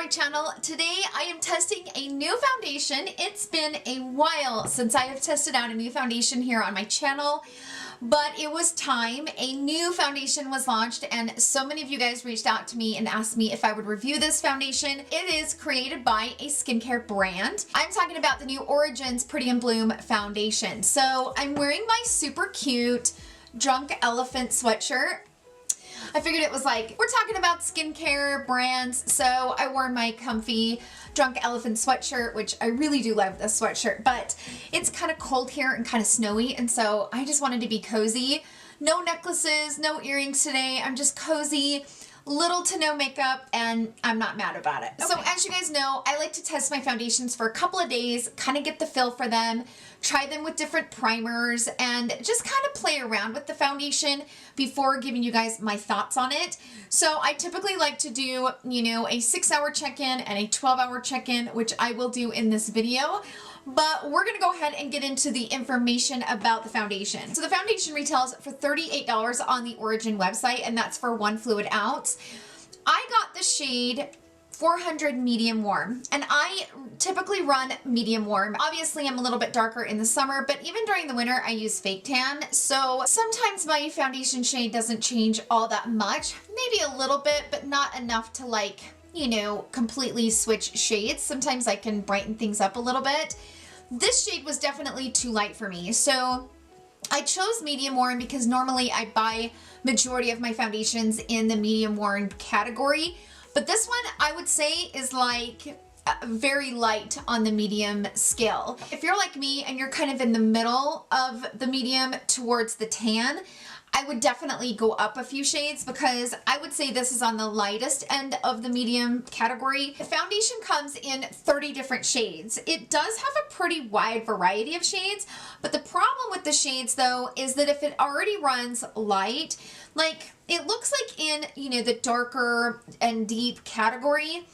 my channel. Today I am testing a new foundation. It's been a while since I have tested out a new foundation here on my channel, but it was time. A new foundation was launched and so many of you guys reached out to me and asked me if I would review this foundation. It is created by a skincare brand. I'm talking about the new Origins Pretty in Bloom foundation. So I'm wearing my super cute Drunk Elephant sweatshirt. I figured it was like, we're talking about skincare brands, so I wore my comfy Drunk Elephant sweatshirt, which I really do love this sweatshirt, but it's kind of cold here and kind of snowy, and so I just wanted to be cozy. No necklaces, no earrings today. I'm just cozy, little to no makeup, and I'm not mad about it. Okay. So as you guys know, I like to test my foundations for a couple of days, kind of get the feel for them, try them with different primers, and just kind of play around with the foundation before giving you guys my thoughts on it. So I typically like to do, you know, a 6-hour check-in and a 12-hour check-in, which I will do in this video. But we're going to go ahead and get into the information about the foundation. So the foundation retails for $38 on the Origin website, and that's for 1 fluid ounce. I got the shade 400 medium warm, and I typically run medium warm. Obviously I'm a little bit darker in the summer, but even during the winter I use fake tan, so sometimes my foundation shade doesn't change all that much. Maybe a little bit, but not enough to, like, you know, completely switch shades. Sometimes I can brighten things up a little bit. This shade was definitely too light for me, so I chose medium warm because normally I buy majority of my foundations in the medium warm category. But this one, I would say, is like very light on the medium scale. If you're like me and you're kind of in the middle of the medium towards the tan, I would definitely go up a few shades because I would say this is on the lightest end of the medium category. The foundation comes in 30 different shades. It does have a pretty wide variety of shades, but the problem with the shades though is that if it already runs light, like it looks like in, you know, the darker and deep category,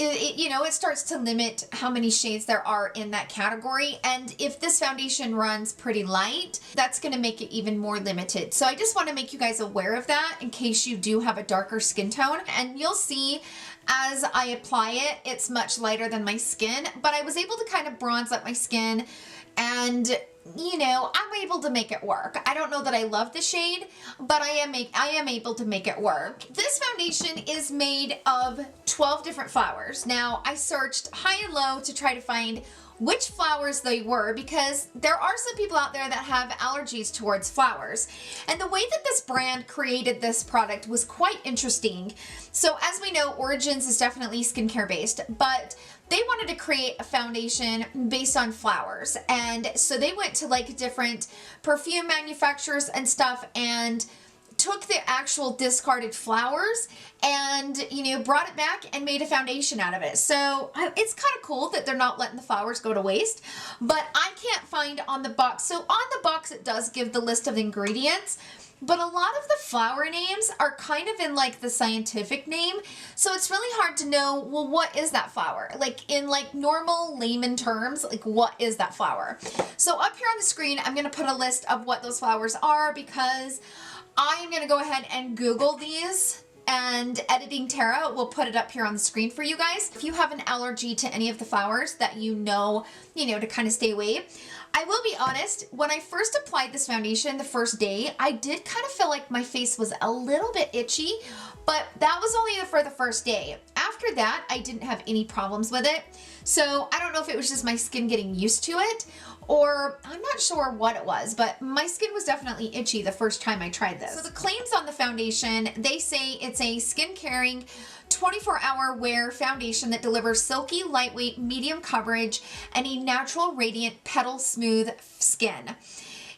you know, it starts to limit how many shades there are in that category. And if this foundation runs pretty light, that's going to make it even more limited. So I just want to make you guys aware of that in case you do have a darker skin tone. And you'll see as I apply it, it's much lighter than my skin, but I was able to kind of bronze up my skin and, you know, I'm able to make it work. I don't know that I love the shade, but I am able to make it work. This foundation is made of 12 different flowers. Now, I searched high and low to try to find which flowers they were because there are some people out there that have allergies towards flowers. And the way that this brand created this product was quite interesting. So as we know, Origins is definitely skincare based, but they wanted to create a foundation based on flowers. And so they went to like different perfume manufacturers and stuff and took the actual discarded flowers and, you know, brought it back and made a foundation out of it. So it's kind of cool that they're not letting the flowers go to waste, but I can't find on the box. So on the box, it does give the list of ingredients, but a lot of the flower names are kind of in like the scientific name. So it's really hard to know, well, what is that flower? Like in like normal layman terms, like what is that flower? So up here on the screen, I'm going to put a list of what those flowers are because I'm going to go ahead and Google these, and Editing Tara will put it up here on the screen for you guys. If you have an allergy to any of the flowers that you know, to kind of stay away. I will be honest, when I first applied this foundation the first day, I did kind of feel like my face was a little bit itchy, but that was only for the first day. After that, I didn't have any problems with it. So I don't know if it was just my skin getting used to it, or I'm not sure what it was, but my skin was definitely itchy the first time I tried this. So the claims on the foundation, they say it's a skin-caring 24-hour wear foundation that delivers silky, lightweight, medium coverage, and a natural, radiant, petal-smooth skin.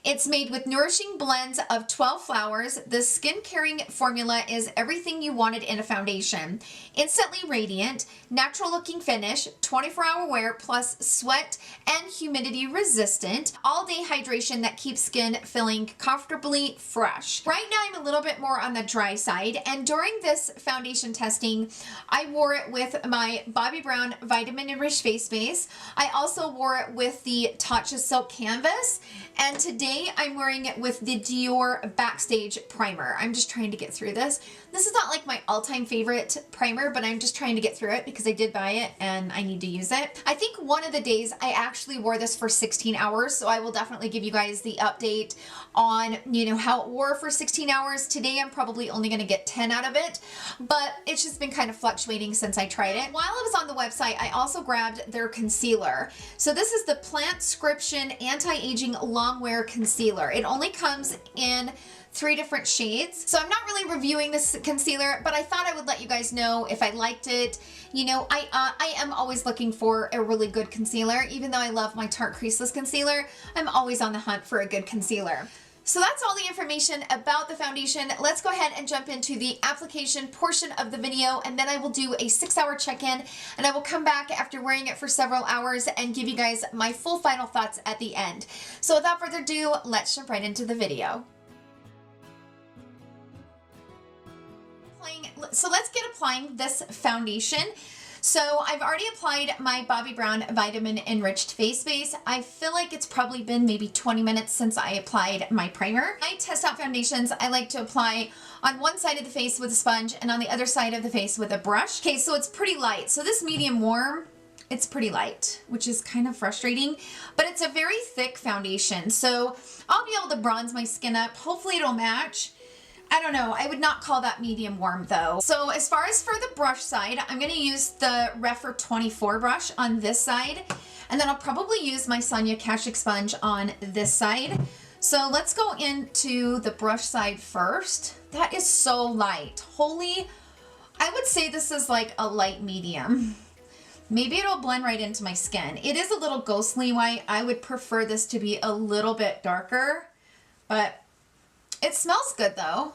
It's made with nourishing blends of 12 flowers. The skin-caring formula is everything you wanted in a foundation. Instantly radiant, natural-looking finish, 24-hour wear, plus sweat and humidity resistant, all-day hydration that keeps skin feeling comfortably fresh. Right now, I'm a little bit more on the dry side, and during this foundation testing, I wore it with my Bobbi Brown Vitamin Enriched Face Base. I also wore it with the Tatcha Silk Canvas, and today today I'm wearing it with the Dior Backstage Primer. I'm just trying to get through this. This is not like my all-time favorite primer, but I'm just trying to get through it because I did buy it and I need to use it. I think one of the days I actually wore this for 16 hours, so I will definitely give you guys the update on, you know, how it wore for 16 hours. Today I'm probably only going to get 10 out of it, but it's just been kind of fluctuating since I tried it. While I was on the website, I also grabbed their concealer. So this is the Plantscription Anti-Aging Longwear Concealer. It only comes in 3 different shades. So I'm not really reviewing this concealer, but I thought I would let you guys know if I liked it. You know, I am always looking for a really good concealer. Even though I love my Tarte Creaseless Concealer, I'm always on the hunt for a good concealer. So that's all the information about the foundation. Let's go ahead and jump into the application portion of the video, and then I will do a 6-hour check-in, and I will come back after wearing it for several hours and give you guys my full final thoughts at the end. So without further ado, let's jump right into the video. So let's get applying this foundation. So I've already applied my Bobbi Brown Vitamin Enriched Face Base. I feel like it's probably been maybe 20 minutes since I applied my primer. I test out foundations. I like to apply on one side of the face with a sponge and on the other side of the face with a brush. Okay, so it's pretty light. So this medium warm, it's pretty light, which is kind of frustrating, but it's a very thick foundation. So I'll be able to bronze my skin up. Hopefully it'll match. I don't know, I would not call that medium warm though. So as far as for the brush side, I'm gonna use the Refer 24 brush on this side, and then I'll probably use my Sonia Kashuk sponge on this side. So let's go into the brush side first. That is so light. Holy, I would say this is like a light medium. Maybe it'll blend right into my skin. It is a little ghostly white. I would prefer this to be a little bit darker, but it smells good though.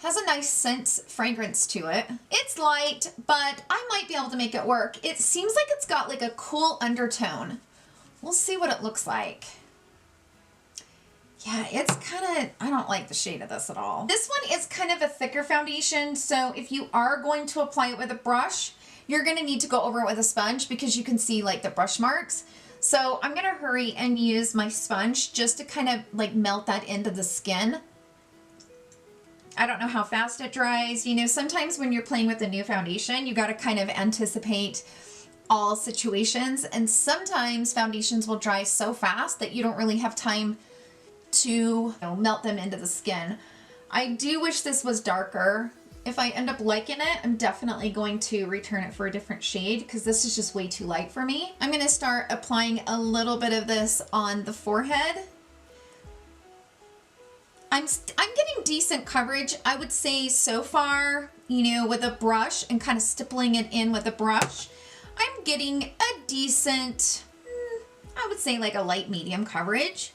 Has a nice scent, fragrance to it. It's light, but I might be able to make it work. It seems like it's got like a cool undertone. We'll see what it looks like. Yeah, it's kind of, I don't like the shade of this at all. This one is kind of a thicker foundation, so if you are going to apply it with a brush, you're gonna need to go over it with a sponge because you can see like the brush marks. So I'm gonna hurry and use my sponge just to kind of like melt that into the skin. I don't know how fast it dries. You know, sometimes when you're playing with a new foundation, you got to kind of anticipate all situations. And sometimes foundations will dry so fast that you don't really have time to, you know, melt them into the skin. I do wish this was darker. If I end up liking it, I'm definitely going to return it for a different shade because this is just way too light for me. I'm going to start applying a little bit of this on the forehead. I'm getting decent coverage, I would say so far, you know, with a brush and kind of stippling it in with a brush. I'm getting a decent, I would say like a light medium coverage.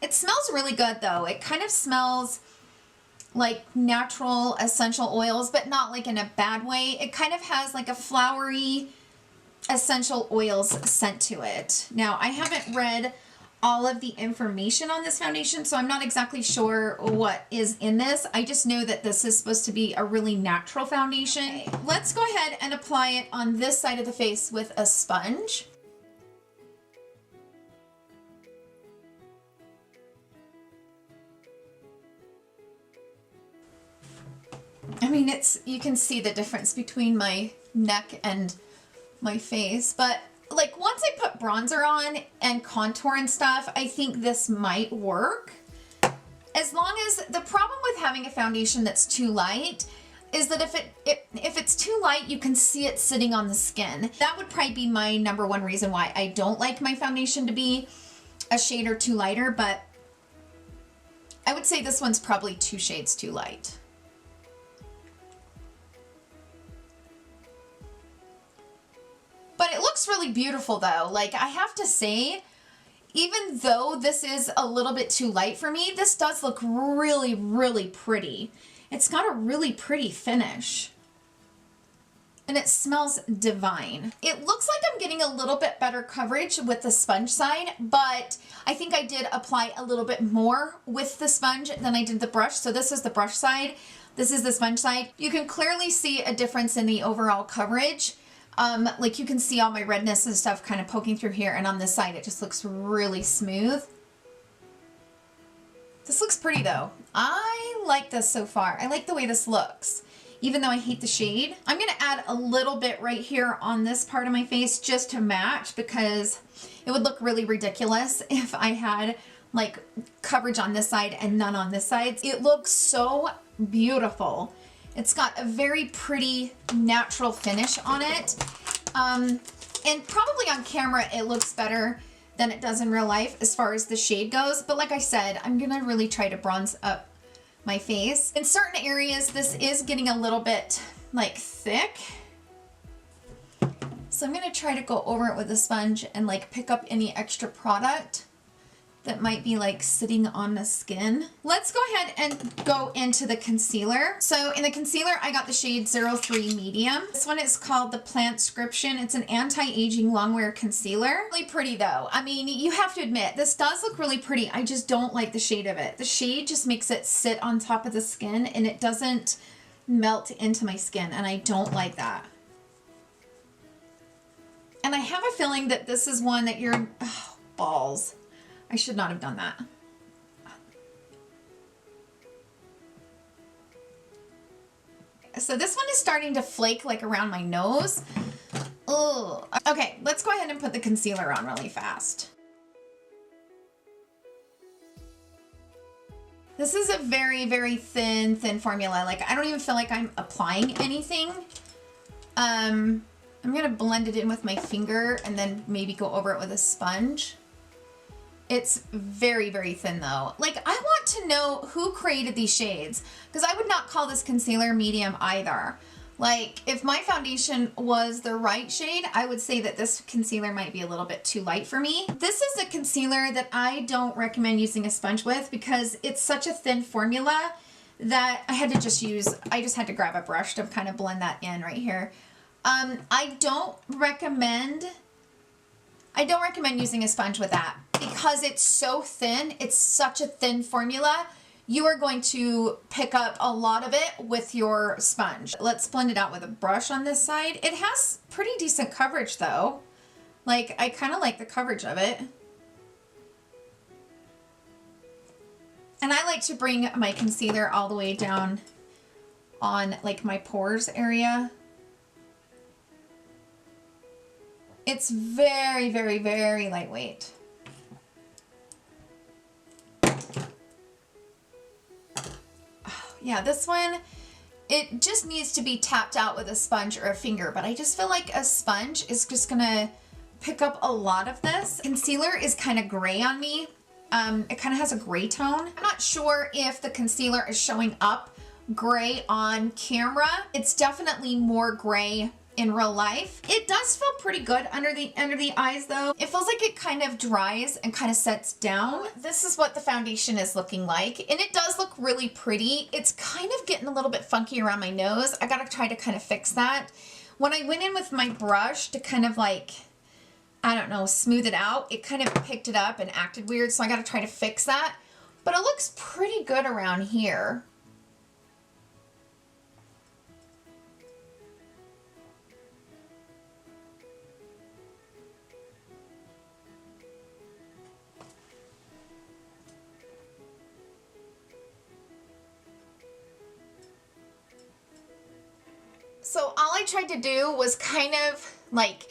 It smells really good though. It kind of smells like natural essential oils, but not like in a bad way. It kind of has like a flowery essential oils scent to it. Now, I haven't read all of the information on this foundation, so I'm not exactly sure what is in this. I just know that this is supposed to be a really natural foundation. Let's go ahead and apply it on this side of the face with a sponge. I mean, you can see the difference between my neck and my face, but like once I put bronzer on and contour and stuff, I think this might work. As long as, the problem with having a foundation that's too light is that if it's too light, you can see it sitting on the skin. That would probably be my #1 reason why I don't like my foundation to be a shade or two lighter, but I would say this one's probably 2 shades too light. But it looks really beautiful though. Like, I have to say, even though this is a little bit too light for me, this does look really, really pretty. It's got a really pretty finish. And it smells divine. It looks like I'm getting a little bit better coverage with the sponge side, but I think I did apply a little bit more with the sponge than I did the brush. So this is the brush side. This is the sponge side. You can clearly see a difference in the overall coverage. Like you can see all my redness and stuff kind of poking through here, and on this side it just looks really smooth. This looks pretty though. I like this so far. I like the way this looks, even though I hate the shade. I'm gonna add a little bit right here on this part of my face just to match, because it would look really ridiculous if I had like coverage on this side and none on this side. It looks so beautiful. It's got a very pretty natural finish on it. And probably on camera it looks better than it does in real life as far as the shade goes. But like I said, I'm gonna really try to bronze up my face. In certain areas, this is getting a little bit like thick. So I'm gonna try to go over it with a sponge and like pick up any extra product that might be like sitting on the skin. Let's go ahead and go into the concealer. So in the concealer, I got the shade 03 Medium. This one is called the Plantscription. It's an anti-aging long-wear concealer. Really pretty though. I mean, you have to admit, this does look really pretty. I just don't like the shade of it. The shade just makes it sit on top of the skin and it doesn't melt into my skin, and I don't like that. And I have a feeling that this is one that you're, oh, balls. I should not have done that. So this one is starting to flake like around my nose. Ugh. Okay, let's go ahead and put the concealer on really fast. This is a very, very thin formula. Like I don't even feel like I'm applying anything. I'm gonna blend it in with my finger and then maybe go over it with a sponge. It's very, very thin though. Like I want to know who created these shades, because I would not call this concealer medium either. Like if my foundation was the right shade, I would say that this concealer might be a little bit too light for me. This is a concealer that I don't recommend using a sponge with because it's such a thin formula that I just had to grab a brush to kind of blend that in right here. I don't recommend using a sponge with that because it's so thin. It's such a thin formula. You are going to pick up a lot of it with your sponge. Let's blend it out with a brush on this side. It has pretty decent coverage though. Like I kind of like the coverage of it. And I like to bring my concealer all the way down on like my pores area. It's very, very, very lightweight. Yeah, this one, it just needs to be tapped out with a sponge or a finger, but I just feel like a sponge is just gonna pick up a lot of this. Concealer is kind of gray on me. It kind of has a gray tone. I'm not sure if the concealer is showing up gray on camera. It's definitely more gray in real life. It does feel pretty good under the eyes though. It feels like it kind of dries and kind of sets down. This is what the foundation is looking like, and it does look really pretty. It's kind of getting a little bit funky around my nose. I gotta try to kind of fix that. When I went in with my brush to kind of like, I don't know, smooth it out, it kind of picked it up and acted weird, so I gotta try to fix that. But it looks pretty good around here. So all I tried to do was kind of like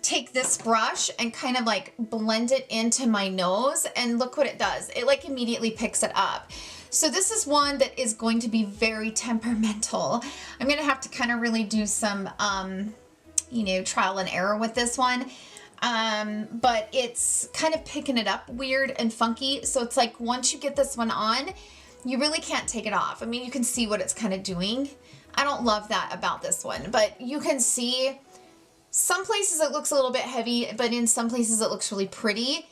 take this brush and kind of like blend it into my nose, and look what it does. It like immediately picks it up. So this is one that is going to be very temperamental. I'm gonna have to kind of really do some, you know, trial and error with this one. But it's kind of picking it up weird and funky. So it's like once you get this one on, you really can't take it off. I mean, you can see what it's kind of doing. I don't love that about this one, but you can see some places it looks a little bit heavy, but in some places it looks really pretty.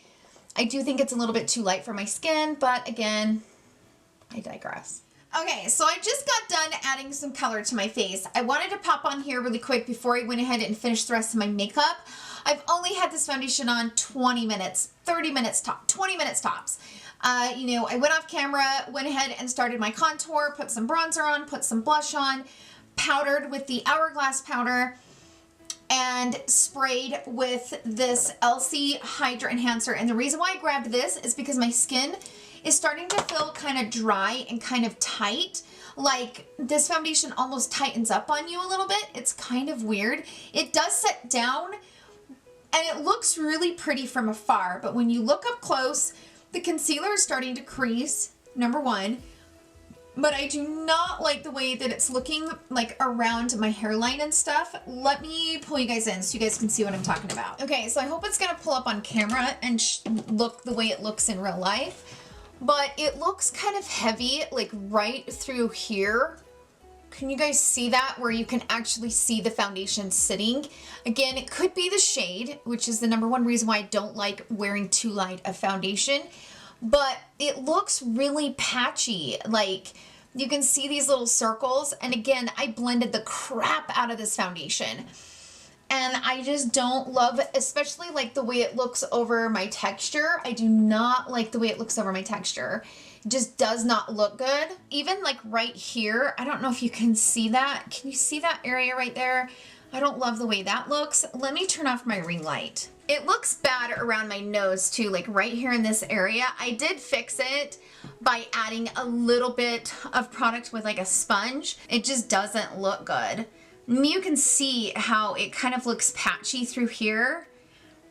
I do think it's a little bit too light for my skin, but again, I digress. Okay, so I just got done adding some color to my face. I wanted to pop on here really quick before I went ahead and finished the rest of my makeup. I've only had this foundation on 20 minutes, 30 minutes tops, 20 minutes tops. You know, I went off camera, went ahead and started my contour, put some bronzer on, put some blush on, powdered with the Hourglass powder, and sprayed with this LC Hydra Enhancer. And the reason why I grabbed this is because my skin is starting to feel kind of dry and kind of tight. Like this foundation almost tightens up on you a little bit. It's kind of weird. It does set down and it looks really pretty from afar, but when you look up close, the concealer is starting to crease, number one. But I do not like the way that it's looking like around my hairline and stuff. Let me pull you guys in so you guys can see what I'm talking about. Okay, so I hope it's gonna pull up on camera and look the way it looks in real life. But it looks kind of heavy, like right through here. Can you guys see that? Where you can actually see the foundation sitting. Again, it could be the shade, which is the number one reason why I don't like wearing too light a foundation. But it looks really patchy. Like you can see these little circles. And again, I blended the crap out of this foundation. And I just don't love it, especially like the way it looks over my texture. I do not like the way it looks over my texture. It just does not look good. Even like right here, I don't know if you can see that. Can you see that area right there? I don't love the way that looks. Let me turn off my ring light. It looks bad around my nose too, like right here in this area. I did fix it by adding a little bit of product with like a sponge. It just doesn't look good. You can see how it kind of looks patchy through here.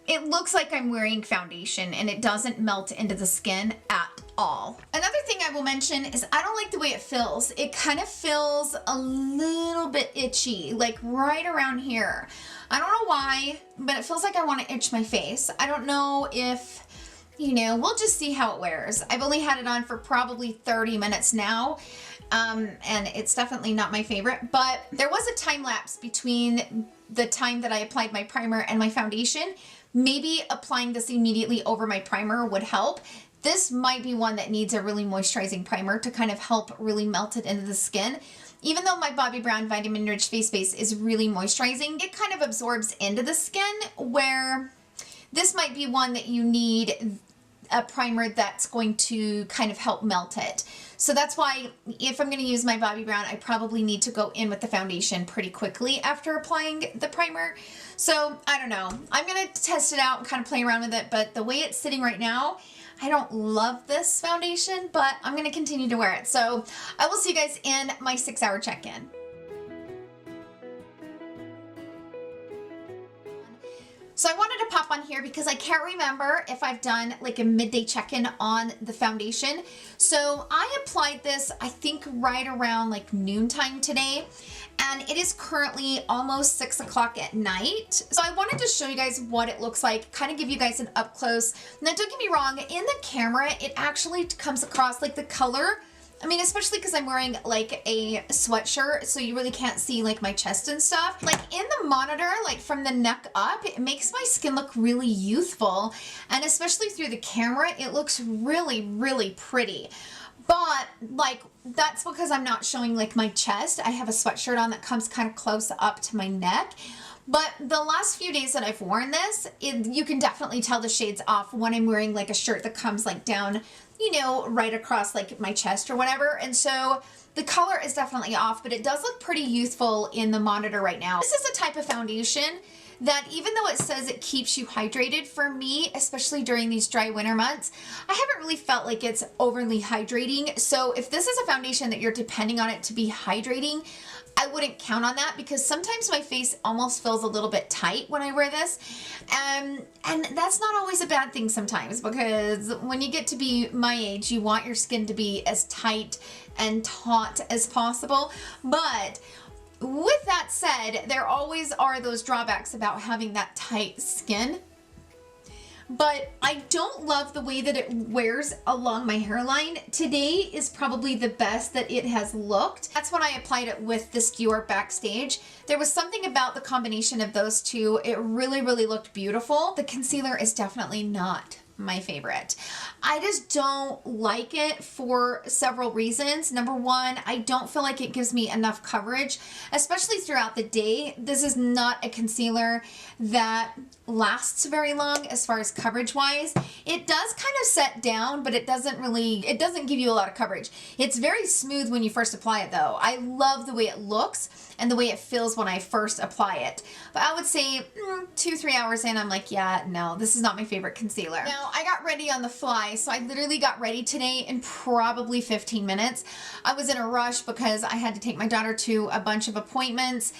It looks like I'm wearing foundation and it doesn't melt into the skin at all. Another thing I will mention is I don't like the way it feels. It kind of feels a little bit itchy, like right around here. I don't know why, but it feels like I want to itch my face. I don't know if, you know, we'll just see how it wears. I've only had it on for probably 30 minutes now. And it's definitely not my favorite, but there was a time lapse between the time that I applied my primer and my foundation. Maybe applying this immediately over my primer would help. This might be one that needs a really moisturizing primer to kind of help really melt it into the skin. Even though my Bobbi Brown Vitamin Rich Face Base is really moisturizing, it kind of absorbs into the skin, where this might be one that you need a primer that's going to kind of help melt it. So that's why if I'm going to use my Bobbi Brown, I probably need to go in with the foundation pretty quickly after applying the primer. So I don't know. I'm going to test it out and kind of play around with it, but the way it's sitting right now, I don't love this foundation, but I'm going to continue to wear it. So I will see you guys in my 6-hour check-in. So I wanted to pop on here because I can't remember if I've done like a midday check-in on the foundation. So I applied this, I think right around like noontime today, and it is currently almost 6 o'clock at night. So I wanted to show you guys what it looks like, kind of give you guys an up close. Now don't get me wrong, in the camera, it actually comes across like the color. I mean, especially because I'm wearing like a sweatshirt, so you really can't see like my chest and stuff. Like in the monitor, like from the neck up, it makes my skin look really youthful. And especially through the camera, it looks really, really pretty. But like, that's because I'm not showing like my chest. I have a sweatshirt on that comes kind of close up to my neck. But the last few days that I've worn this, you can definitely tell the shades off when I'm wearing like a shirt that comes like down, you know, right across like my chest or whatever. And so the color is definitely off, but it does look pretty youthful in the monitor right now. This is a type of foundation that even though it says it keeps you hydrated, for me, especially during these dry winter months, I haven't really felt like it's overly hydrating. So if this is a foundation that you're depending on it to be hydrating, I wouldn't count on that, because sometimes my face almost feels a little bit tight when I wear this. And that's not always a bad thing sometimes, because when you get to be my age, you want your skin to be as tight and taut as possible. But with that said, there always are those drawbacks about having that tight skin. But I don't love the way that it wears along my hairline. Today is probably the best that it has looked. That's when I applied it with this Dior Backstage. There was something about the combination of those two. It really, really looked beautiful. The concealer is definitely not my favorite. I just don't like it for several reasons. Number one, I don't feel like it gives me enough coverage, especially throughout the day. This is not a concealer that lasts very long as far as coverage wise. It does kind of set down, but it doesn't give you a lot of coverage. It's very smooth when you first apply it though. I love the way it looks and the way it feels when I first apply it. But I would say 2-3 hours in, I'm like, yeah, no, this is not my favorite concealer. Now, I got ready on the fly, so I literally got ready today in probably 15 minutes. I was in a rush because I had to take my daughter to a bunch of appointments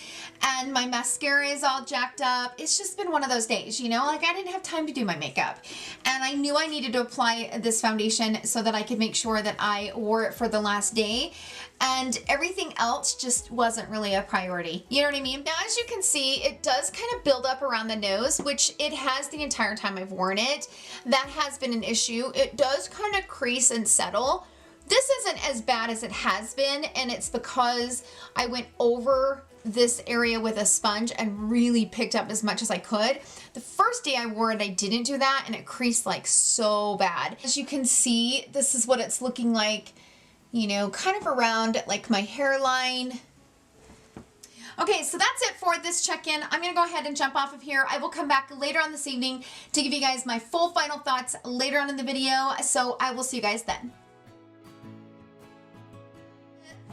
and my mascara is all jacked up. It's just been one of those days, you know, like I didn't have time to do my makeup. And I knew I needed to apply this foundation so that I could make sure that I wore it for the last day. And everything else just wasn't really a priority. You know what I mean? Now, as you can see, it does kind of build up around the nose, which it has the entire time I've worn it. That has been an issue. It does kind of crease and settle. This isn't as bad as it has been, and it's because I went over this area with a sponge and really picked up as much as I could. The first day I wore it, I didn't do that, and it creased like so bad. As you can see, this is what it's looking like, you know, kind of around like my hairline. Okay, so that's it for this check-in. I'm gonna go ahead and jump off of here. I will come back later on this evening to give you guys my full final thoughts later on in the video. So I will see you guys then.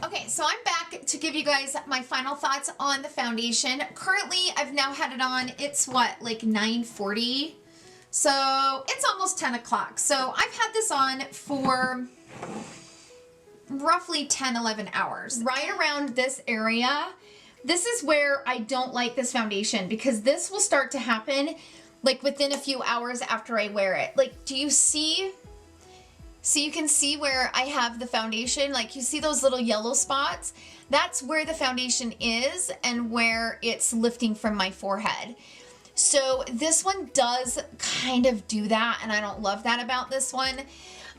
Okay, so I'm back to give you guys my final thoughts on the foundation. Currently, I've now had it on, it's what, like 9:40? So it's almost 10 o'clock. So I've had this on for roughly 10-11 hours. Right around this area, this is where I don't like this foundation because this will start to happen like within a few hours after I wear it. Like, do you see? So you can see where I have the foundation, like you see those little yellow spots? That's where the foundation is and where it's lifting from my forehead. So this one does kind of do that, and I don't love that about this one.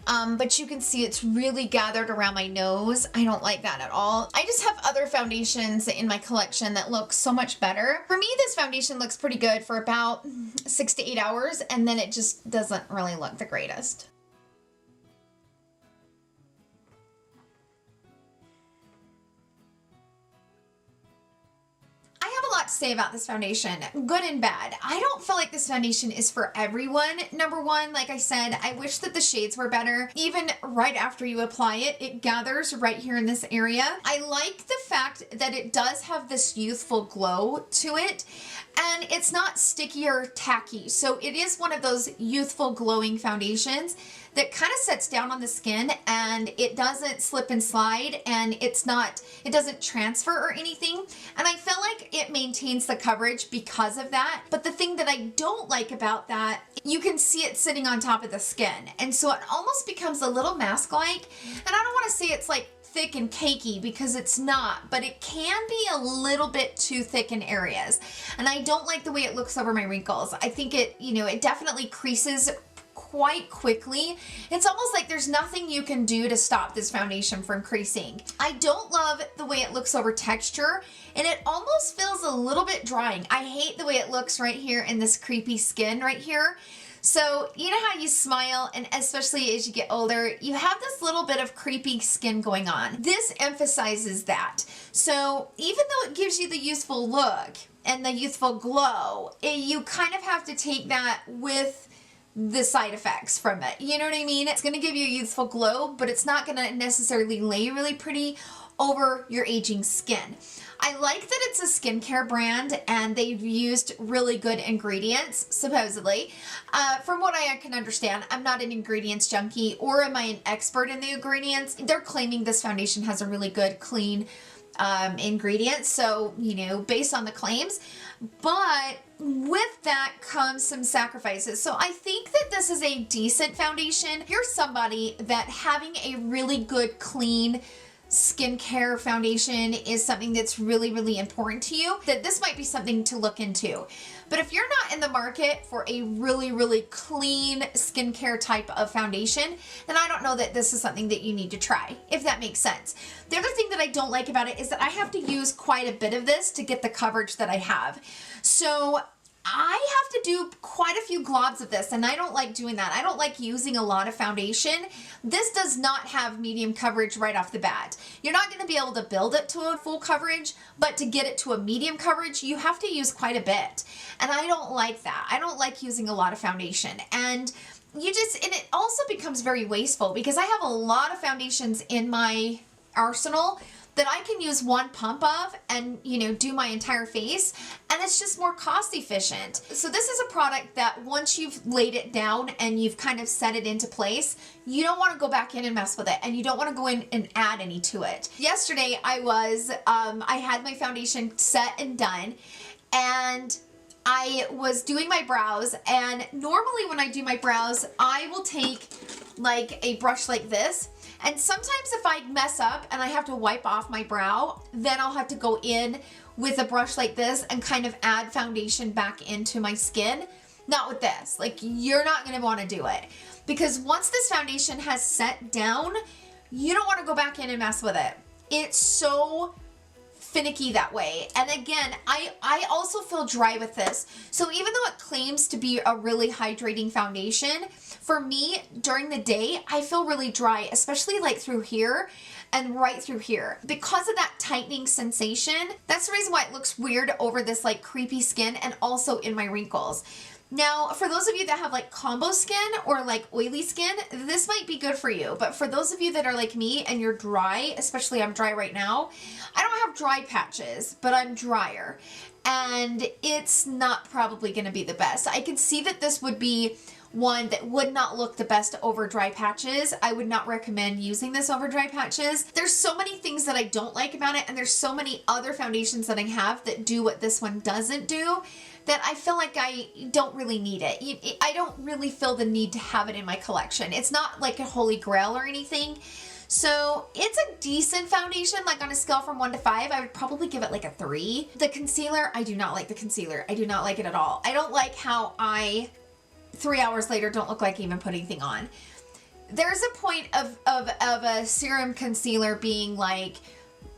But you can see it's really gathered around my nose. I don't like that at all. I just have other foundations in my collection that look so much better. For me, this foundation looks pretty good for about 6 to 8 hours, and then it just doesn't really look the greatest. To say about this foundation, good and bad. I don't feel like this foundation is for everyone. Number one, like I said, I wish that the shades were better. Even right after you apply it, it gathers right here in this area. I like the fact that it does have this youthful glow to it, and it's not sticky or tacky. So it is one of those youthful glowing foundations that kind of sets down on the skin, and it doesn't slip and slide, and it doesn't transfer or anything. And I feel like it maintains the coverage because of that. But the thing that I don't like about that, you can see it sitting on top of the skin. And so it almost becomes a little mask-like. And I don't want to say it's like thick and cakey because it's not, but it can be a little bit too thick in areas. And I don't like the way it looks over my wrinkles. I think it, you know, it definitely creases quite quickly. It's almost like there's nothing you can do to stop this foundation from creasing. I don't love the way it looks over texture, and it almost feels a little bit drying. I hate the way it looks right here in this creepy skin right here. So you know how you smile, and especially as you get older, you have this little bit of creepy skin going on. This emphasizes that. So even though it gives you the youthful look and the youthful glow, you kind of have to take that with the side effects from it. You know what I mean? It's going to give you a youthful glow, but it's not going to necessarily lay really pretty over your aging skin. I like that it's a skincare brand and they've used really good ingredients, supposedly. From what I can understand, I'm not an ingredients junkie, or am I an expert in the ingredients. They're claiming this foundation has a really good, clean ingredients, so, you know, based on the claims. But with that comes some sacrifices. So I think that this is a decent foundation. If you're somebody that having a really good, clean skincare foundation is something that's really, really important to you, that this might be something to look into. But if you're not in the market for a really, really clean skincare type of foundation, then I don't know that this is something that you need to try, if that makes sense. The other thing that I don't like about it is that I have to use quite a bit of this to get the coverage that I have. So I have to do quite a few globs of this, and I don't like doing that. I don't like using a lot of foundation. This does not have medium coverage right off the bat. You're not going to be able to build it to a full coverage, but to get it to a medium coverage, you have to use quite a bit. And I don't like that. I don't like using a lot of foundation. And it also becomes very wasteful because I have a lot of foundations in my arsenal that I can use one pump of and, do my entire face, and it's just more cost efficient. So this is a product that once you've laid it down and you've kind of set it into place, you don't want to go back in and mess with it, and you don't want to go in and add any to it. Yesterday I had my foundation set and done, and I was doing my brows, and normally when I do my brows, I will take like a brush like this. And sometimes if I mess up and I have to wipe off my brow, then I'll have to go in with a brush like this and kind of add foundation back into my skin. Not with this. Like, you're not going to want to do it. Because once this foundation has set down, you don't want to go back in and mess with it. It's so finicky that way. And again, I also feel dry with this. So even though it claims to be a really hydrating foundation, for me during the day, I feel really dry, especially like through here and right through here. Because of that tightening sensation, that's the reason why it looks weird over this like creepy skin and also in my wrinkles. Now, for those of you that have like combo skin or like oily skin, this might be good for you. But for those of you that are like me and you're dry, especially I'm dry right now, I don't have dry patches, but I'm drier. And it's not probably going to be the best. I can see that this would be one that would not look the best over dry patches. I would not recommend using this over dry patches. There's so many things that I don't like about it, and there's so many other foundations that I have that do what this one doesn't do, that I feel like I don't really need it. I don't really feel the need to have it in my collection. It's not like a holy grail or anything. So it's a decent foundation, like on a scale from 1 to 5, I would probably give it like a 3. The concealer, I do not like the concealer. I do not like it at all. I don't like how 3 hours later don't look like even put anything on. There's a point of a serum concealer being like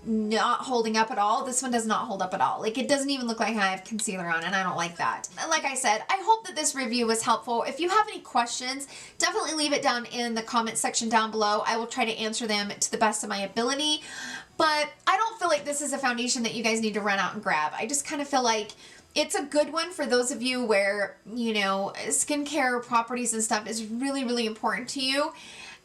not holding up at all. This one does not hold up at all. Like, it doesn't even look like I have concealer on, and I don't like that. Like I said, I hope that this review was helpful. If you have any questions, definitely leave it down in the comment section down below. I will try to answer them to the best of my ability. But I don't feel like this is a foundation that you guys need to run out and grab. I just kind of feel like it's a good one for those of you where, skincare properties and stuff is really, really important to you.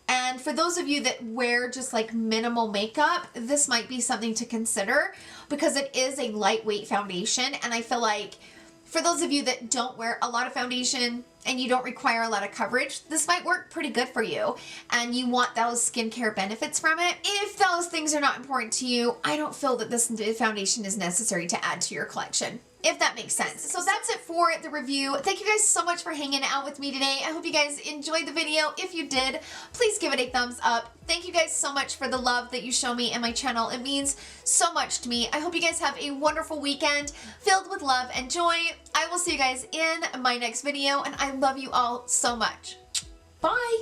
And for those of you that wear just like minimal makeup, this might be something to consider because it is a lightweight foundation. And I feel like for those of you that don't wear a lot of foundation and you don't require a lot of coverage, this might work pretty good for you. And you want those skincare benefits from it. If those things are not important to you, I don't feel that this foundation is necessary to add to your collection, if that makes sense. So that's it for the review. Thank you guys so much for hanging out with me today. I hope you guys enjoyed the video. If you did, please give it a thumbs up. Thank you guys so much for the love that you show me and my channel. It means so much to me. I hope you guys have a wonderful weekend filled with love and joy. I will see you guys in my next video, and I love you all so much. Bye!